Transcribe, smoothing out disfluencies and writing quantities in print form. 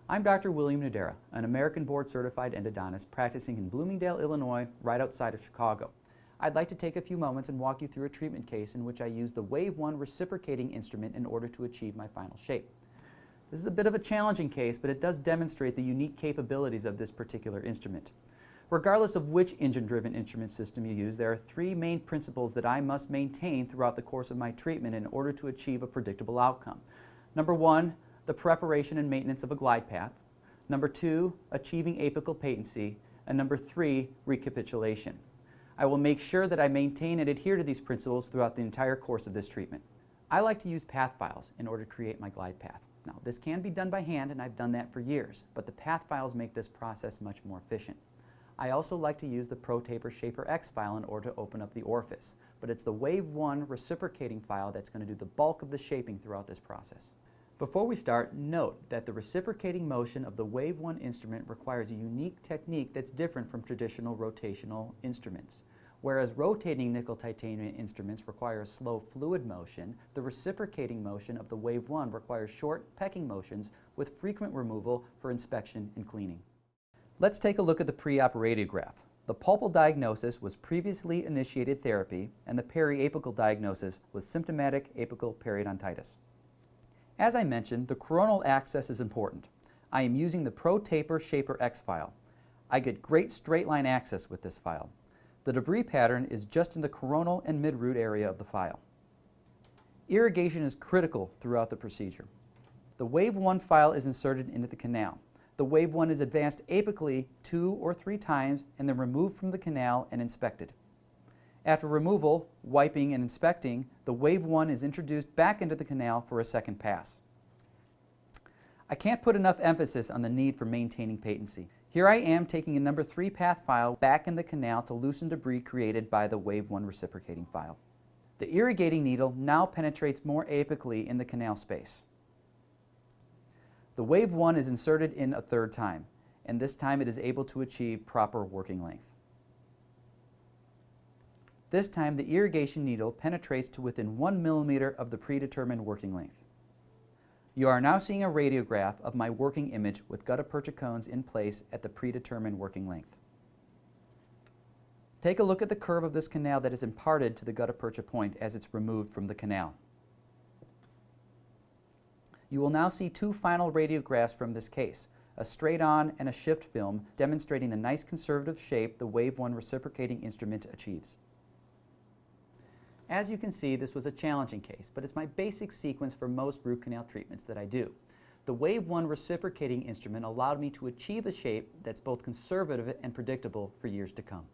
I'm Dr. William Nudera, an American board-certified endodontist practicing in Bloomingdale, Illinois, right outside of Chicago. I'd like to take a few moments and walk you through a treatment case in which I use the WaveOne reciprocating instrument in order to achieve my final shape. This is a bit of a challenging case, but it does demonstrate the unique capabilities of this particular instrument. Regardless of which engine-driven instrument system you use, there are three main principles that I must maintain throughout the course of my treatment in order to achieve a predictable outcome. Number one, the preparation and maintenance of a glide path. Number two, achieving apical patency. And number three, recapitulation. I will make sure that I maintain and adhere to these principles throughout the entire course of this treatment. I like to use PathFiles in order to create my glide path. Now, this can be done by hand, and I've done that for years, but the PathFiles make this process much more efficient. I also like to use the ProTaper SX file in order to open up the orifice, but it's the WaveOne reciprocating file that's going to do the bulk of the shaping throughout this process. Before we start, note that the reciprocating motion of the WaveOne instrument requires a unique technique that's different from traditional rotational instruments. Whereas rotating nickel titanium instruments require a slow fluid motion, the reciprocating motion of the WaveOne requires short pecking motions with frequent removal for inspection and cleaning. Let's take a look at the pre-op radiograph. The pulpal diagnosis was previously initiated therapy, and the periapical diagnosis was symptomatic apical periodontitis. As I mentioned, the coronal access is important. I am using the ProTaper SX file. I get great straight line access with this file. The debris pattern is just in the coronal and mid-root area of the file. Irrigation is critical throughout the procedure. The WaveOne file is inserted into the canal. The WaveOne is advanced apically 2 or 3 times and then removed from the canal and inspected. After removal, wiping, and inspecting, the WaveOne is introduced back into the canal for a second pass. I can't put enough emphasis on the need for maintaining patency. Here I am taking a number 3 PathFile back in the canal to loosen debris created by the WaveOne reciprocating file. The irrigating needle now penetrates more apically in the canal space. The WaveOne is inserted in a third time, and this time it is able to achieve proper working length. This time the irrigation needle penetrates to within 1 millimeter of the predetermined working length. You are now seeing a radiograph of my working image with gutta-percha cones in place at the predetermined working length. Take a look at the curve of this canal that is imparted to the gutta-percha point as it's removed from the canal. You will now see 2 final radiographs from this case, a straight-on and a shift film demonstrating the nice conservative shape the WaveOne reciprocating instrument achieves. As you can see, this was a challenging case, but it's my basic sequence for most root canal treatments that I do. The WaveOne reciprocating instrument allowed me to achieve a shape that's both conservative and predictable for years to come.